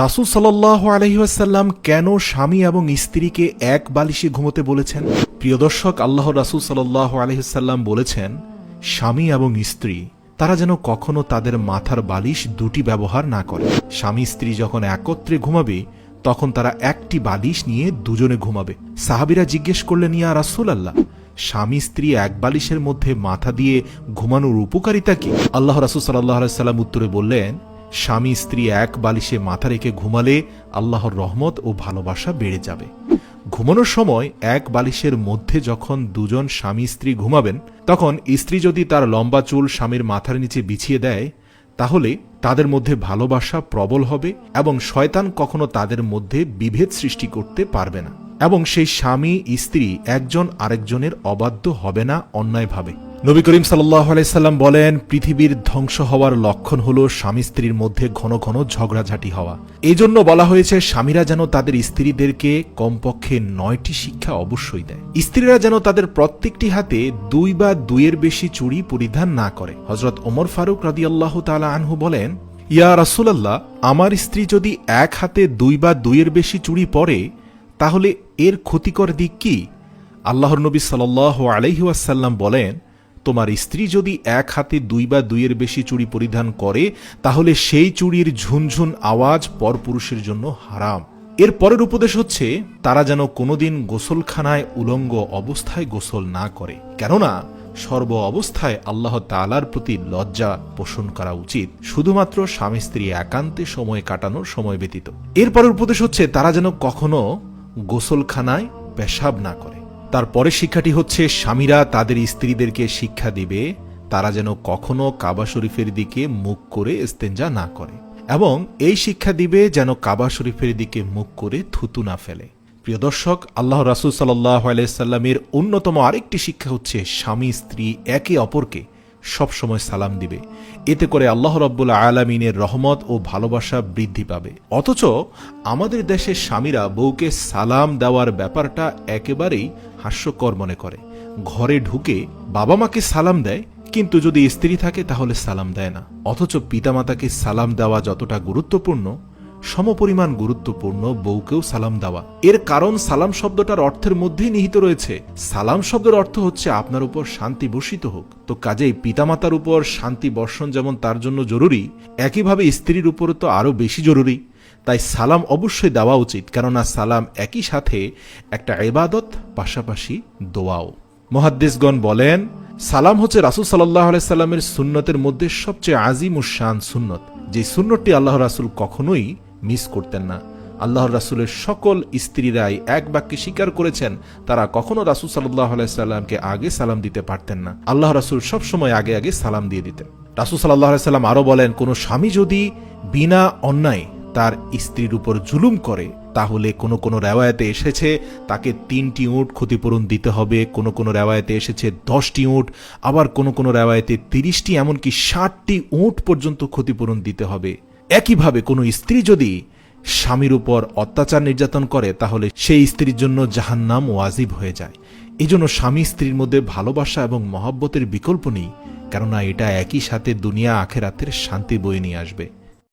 রাসূল সাল্লাল্লাহু আলাইহি ওয়াসাল্লাম কেন স্বামী এবং স্ত্রীকে এক বালিশে ঘুমোতে বলেছেন? প্রিয় দর্শক, আল্লাহর রাসূল সাল্লাল্লাহু আলাইহি ওয়াসাল্লাম বলেছেন, স্বামী এবং স্ত্রী তারা যেন কখনো তাদের মাথার বালিশ দুটি ব্যবহার না করে। স্বামী স্ত্রী যখন একত্রে ঘুমাবে তখন তারা একটি বালিশ নিয়ে দুজনে ঘুমাবে। সাহাবীরা জিজ্ঞেস করলেন, ইয়া রাসূলুল্লাহ, স্বামী স্ত্রী এক বালিশের মধ্যে মাথা দিয়ে ঘুমানোর উপকারিতা কি? আল্লাহ রাসূল সাল্লাল্লাহু আলাইহি ওয়াসাল্লাম উত্তরে বললেন, স্বামী স্ত্রী এক বালিশে মাথা রেখে ঘুমালে আল্লাহর রহমত ও ভালোবাসা বেড়ে যাবে। ঘুমানোর সময় এক বালিশের মধ্যে যখন দুজন স্বামী স্ত্রী ঘুমাবেন, তখন স্ত্রী যদি তার লম্বা চুল স্বামীর মাথার নিচে বিছিয়ে দেয়, তাহলে তাদের মধ্যে ভালোবাসা প্রবল হবে এবং শয়তান কখনো তাদের মধ্যে বিভেদ সৃষ্টি করতে পারবে না, এবং সেই স্বামী স্ত্রী একজন আরেকজনের অবাধ্য হবে না অন্যায়ভাবে। নবী করিম সাল্লাল্লাহু আলাইহি সাল্লাম বলেন, পৃথিবীর ধ্বংস হওয়ার লক্ষণ হলো স্বামী স্ত্রীর মধ্যে ঘন ঘন ঝগড়াঝাটি হওয়া। এই জন্য বলা হয়েছে স্বামীরা যেন তাদের স্ত্রীদেরকে কমপক্ষে 9টি শিক্ষা অবশ্যই দেয়। স্ত্রীরা যেন তাদের প্রত্যেকটি হাতে 2 বা 2-এর বেশি চুড়ি পরিধান না করে। হযরত ওমর ফারুক রাদিয়াল্লাহু তাআলা আনহু বলেন, ইয়া রাসূলুল্লাহ, আমার স্ত্রী যদি এক হাতে 2 বা 2-এর বেশি চুড়ি পরে তাহলে এর ক্ষতিকর দিক কি? আল্লাহর নবী সাল্লাল্লাহু আলাইহি ওয়াসাল্লাম বলেন, তোমার স্ত্রী যদি এক হাতে 2 বা 2-এর বেশি চুড়ি পরিধান করে তাহলে সেই চুড়ির ঝুনঝুন আওয়াজ পরপুরুষের জন্য হারাম। এর পরের উপদেশ হচ্ছে, তারা যেন কোনোদিন গোসলখানায় উলঙ্গ অবস্থায় গোসল না করে, কেননা সর্ব অবস্থায় আল্লাহ তাআলার প্রতি লজ্জা পোষণ করা উচিত, শুধুমাত্র স্বামী স্ত্রী একান্তে সময় কাটানোর সময় ব্যতীত। এর পরের উপদেশ হচ্ছে, তারা যেন কখনো গোসলখানায় পেশাব না করে। তারপরে শিক্ষাটি হচ্ছে, স্বামীরা তাদের স্ত্রীদেরকে শিক্ষা দিবে তারা যেন কখনো কাবা শরীফের দিকে মুখ করে ইস্তেঞ্জা না করে, এবং এই শিক্ষা দিবে যেন কাবা শরীফের দিকে মুখ করে থুতু না ফেলে। প্রিয় দর্শক, আল্লাহ রাসূল সাল্লাল্লাহু আলাইহি সাল্লামের অন্যতম আরেকটি শিক্ষা হচ্ছে, স্বামী স্ত্রী একে অপরকে সবসময় সালাম দিবে। এতে করে আল্লাহ রাব্বুল আলামিনের রহমত ও ভালোবাসা বৃদ্ধি পাবে। অথচ আমাদের দেশের স্বামীরা বউকে সালাম দেওয়ার ব্যাপারটা একেবারেই হাস্যকর মনে করে। ঘরে ঢুকে বাবা মাকে সালাম দেয়, কিন্তু যদি স্ত্রী থাকে তাহলে সালাম দেয় না। অথচ পিতামাতাকে সালাম দেওয়া যতটা গুরুত্বপূর্ণ, সমপরিমাণ গুরুত্বপূর্ণ বউকেও সালাম দেওয়া। এর কারণ সালাম শব্দটার অর্থের মধ্যেই নিহিত রয়েছে। সালাম শব্দের অর্থ হচ্ছে আপনার উপর শান্তি বর্ষিত হোক। তো কাজেই পিতামাতার উপর শান্তি বর্ষণ যেমন তার জন্য জরুরি, একইভাবে স্ত্রীর উপর তো আরো বেশি জরুরি। তাই সালাম অবশ্যই দেওয়া উচিত, কেননা সালাম একই সাথে একটা ইবাদত, পাশাপাশি দোয়াও। মুহাদ্দিসগণ বলেন, সালাম হচ্ছে রাসূল সাল্লাল্লাহু আলাইহি সাল্লামের সুন্নতের মধ্যে সবচেয়ে আজিম ও শান সুন্নত, যে সুন্নতটি আল্লাহ রাসূল কখনোই মিস করতেন না। আল্লাহর রাসূলের সকল স্ত্রীরাই এক বাক্যে স্বীকার করেছেন, তারা কখনো রাসূল সাল্লাল্লাহু আলাইহি সাল্লামকে আগে সালাম দিতে পারতেন না। আল্লাহ রাসূল সবসময় আগে আগে সালাম দিয়ে দিতেন। রাসূল সাল্লাল্লাহু আলাইহি সাল্লাম আরো বলেন, কোন স্বামী যদি বিনা অন্যায় তার স্ত্রীর উপর জুলুম করে, তাহলে কোন রেওয়ায়েতে এসেছে তাকে 3টি উট ক্ষতিপূরণ দিতে হবে, কোন রেওয়ায়েতে এসেছে 10টি উট, আবার কোন রেওয়ায়েতে 30টি, এমনকি 60টি উট পর্যন্ত ক্ষতিপূরণ দিতে হবে। একইভাবে কোন স্ত্রী যদি স্বামীর উপর অত্যাচার নির্যাতন করে, তাহলে সেই স্ত্রীর জন্য জাহান্নাম ওয়াজিব হয়ে যায়। এজন্য স্বামী স্ত্রীর মধ্যে ভালোবাসা এবং মহব্বতের বিকল্প নেই, কেননা এটা একই সাথে দুনিয়া আখিরাতের শান্তি বয়ে নিয়ে আসবে।